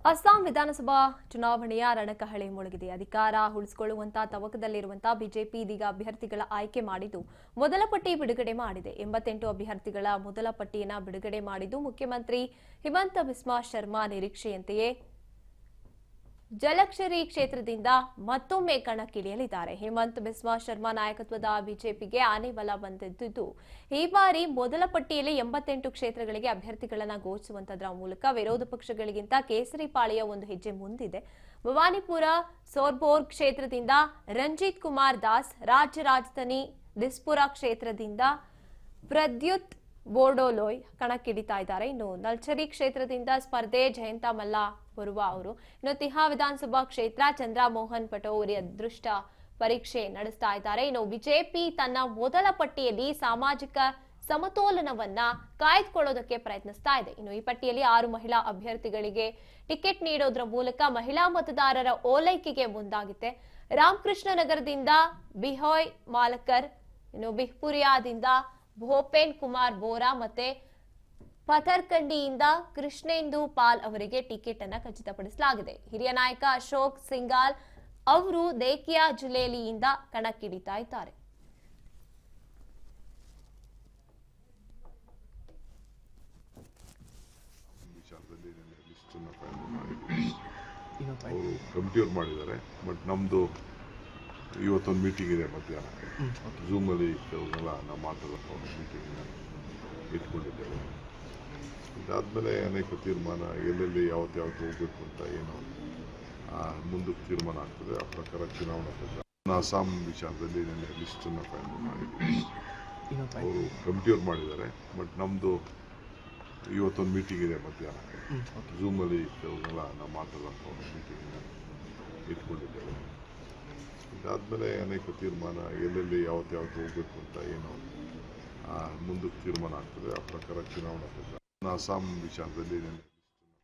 ಅಸ್ಸಾಂ ವಿಧಾನಸಭಾ ಚುನಾವಣೆಯ ರಣಕಹಳೆ ಮುಳುಗಿದೆ. ಅಧಿಕಾರ ಉಳಿಸಿಕೊಳ್ಳುವಂತ ತವಕದಲ್ಲಿರುವಂತಹ ಬಿಜೆಪಿ ಇದೀಗ ಅಭ್ಯರ್ಥಿಗಳ ಆಯ್ಕೆ ಮಾಡಿದ್ದು ಮೊದಲ ಪಟ್ಟಿ ಬಿಡುಗಡೆ ಮಾಡಿದೆ. 88 ಅಭ್ಯರ್ಥಿಗಳ ಮೊದಲ ಪಟ್ಟಿಯನ್ನು ಬಿಡುಗಡೆ ಮಾಡಿದ್ದು ಮುಖ್ಯಮಂತ್ರಿ ಹಿಮಂತ ಬಿಸ್ವಾ ಶರ್ಮಾ ನಿರೀಕ್ಷೆಯಂತೆಯೇ ಜಲಕ್ಷರಿ ಕ್ಷೇತ್ರದಿಂದ ಮತ್ತೊಮ್ಮೆ ಕಣಕ್ಕಿಳಿಯಲಿದ್ದಾರೆ. ಹಿಮಂತ ಬಿಸ್ವಾ ಶರ್ಮಾ ನಾಯಕತ್ವದ ಬಿಜೆಪಿಗೆ ಆನೆ ಬಲ ಬಂದಿದ್ದು ಈ ಬಾರಿ ಮೊದಲ ಪಟ್ಟಿಯಲ್ಲಿ 88 ಕ್ಷೇತ್ರಗಳಿಗೆ ಅಭ್ಯರ್ಥಿಗಳನ್ನು ಘೋಷಿಸುವಂತದರ ಮೂಲಕ ವಿರೋಧ ಪಕ್ಷಗಳಿಗಿಂತ ಕೇಸರಿ ಪಾಳೆಯ ಒಂದು ಹೆಜ್ಜೆ ಮುಂದಿದೆ. ಭವಾನಿಪುರ ಸೋರ್ಬೋರ್ ಕ್ಷೇತ್ರದಿಂದ ರಂಜಿತ್ ಕುಮಾರ್ ದಾಸ್, ರಾಜ್ಯ ರಾಜಧಾನಿ ದಿಸ್ಪುರ ಕ್ಷೇತ್ರದಿಂದ ಪ್ರದ್ಯುತ್ ಬೋರ್ಡೋಲೋಯ್ ಕಣಕ್ಕಿಳಿತಾ ಇದ್ದಾರೆ. ಇನ್ನು ನಲ್ಚರಿ ಕ್ಷೇತ್ರದಿಂದ ಸ್ಪರ್ಧೆ ಜಯಂತ ಮಲ್ಲ ಬರುವ ಅವರು. ಇನ್ನು ತಿಹಾ ವಿಧಾನಸಭಾ ಕ್ಷೇತ್ರ ಚಂದ್ರಮೋಹನ್ ಪಟೋರಿ ಅದೃಷ್ಟ ಪರೀಕ್ಷೆ ನಡೆಸ್ತಾ ಇದ್ದಾರೆ. ಇನ್ನು ಬಿಜೆಪಿ ತನ್ನ ಮೊದಲ ಪಟ್ಟಿಯಲ್ಲಿ ಸಾಮಾಜಿಕ ಸಮತೋಲನವನ್ನ ಕಾಯ್ದುಕೊಳ್ಳೋದಕ್ಕೆ ಪ್ರಯತ್ನಿಸ್ತಾ ಇದೆ. ಇನ್ನು ಈ ಪಟ್ಟಿಯಲ್ಲಿ 6 ಮಹಿಳಾ ಅಭ್ಯರ್ಥಿಗಳಿಗೆ ಟಿಕೆಟ್ ನೀಡೋದ್ರ ಮೂಲಕ ಮಹಿಳಾ ಮತದಾರರ ಓಲೈಕೆಗೆ ಮುಂದಾಗಿದೆ. ರಾಮಕೃಷ್ಣ ನಗರದಿಂದ ಬಿಹೋಯ್ ಮಾಲಕರ್, ಇನ್ನು ಬಿಹ್ಪುರಿಯಾದಿಂದ ಭೋಪೇನ್ ಕುಮಾರ್ ಬೋರಾ ಮತ್ತೆ ಪಥರ್ಕಂಡಿಯಿಂದ ಕೃಷ್ಣೇಂದು ಪಾಲ್ ಅವರಿಗೆ ಟಿಕೆಟ್ ಅನ್ನು ಖಚಿತಪಡಿಸಲಾಗಿದೆ. ಹಿರಿಯ ನಾಯಕ ಅಶೋಕ್ ಸಿಂಗಾಲ್ ಅವರು ದೇಕಿಯಾ ಜಿಲ್ಲೆಯಿಂದ ಕಣಕ್ಕಿಳಿತಾ ಇದ್ದಾರೆ. ಕಮಿಟಿಯವ್ರು ಮಾಡಿದ್ದಾರೆ. ಬಟ್ ನಮ್ದು ಇವತ್ತೊಂದು ಮೀಟಿಂಗ್ ಇದೆ ಮಧ್ಯಾಹ್ನಕ್ಕೆ. ಝೂಮಲ್ಲಿ ಕೆಲವನ್ನೆಲ್ಲ ನಾವು ಮಾತಾಡೋದು ಮೀಟಿಂಗ್ನ ಇಟ್ಕೊಂಡಿದ್ದೇವೆ. ಇದಾದಮೇಲೆ ಅನೇಕ ತೀರ್ಮಾನ ಎಲ್ಲೆಲ್ಲಿ ಯಾವತ್ತು ಹೋಗಬೇಕು ಅಂತ ಏನು ಮುಂದಕ್ಕೆ ತೀರ್ಮಾನ ಆಗ್ತದೆ. ಆ ಪ್ರಕಾರ ಚುನಾವಣಾ ಪ್ರಚಾರ ಅಸ್ಸಾಂ ವಿಚಾರದಲ್ಲಿ ನಿನ್ನೆ ಲಿಸ್ಟನ್ನು ಫೈನಲ್ ಮಾಡಿದ್ದೀವಿ. ಅವರು ಕಮಿಟಿಯವ್ರು ಮಾಡಿದ್ದಾರೆ. ಬಟ್ ನಮ್ಮದು ಇವತ್ತೊಂದು ಮೀಟಿಂಗ್ ಇದೆ ಮಧ್ಯಾಹ್ನಕ್ಕೆ. ಝೂಮಲ್ಲಿ ಕೆಲವನ್ನೆಲ್ಲ ನಾವು ಮಾತಾಡೋದು ಮೀಟಿಂಗ್ನ ಇಟ್ಕೊಂಡಿದ್ದೇವೆ. ಇದಾದಮೇಲೆ ಅನೇಕ ತೀರ್ಮಾನ ಎಲ್ಲೆಲ್ಲಿ ಯಾವತ್ತು ಹೋಗಬೇಕು ಅಂತ ಏನು ಮುಂದಕ್ಕೆ ತೀರ್ಮಾನ ಆಗ್ತದೆ. ಆ ಪ್ರಕಾರ ಚುನಾವಣಾ ಪ್ರಚಾರ ಅಸ್ಸಾಂ ವಿಚಾರದಲ್ಲಿ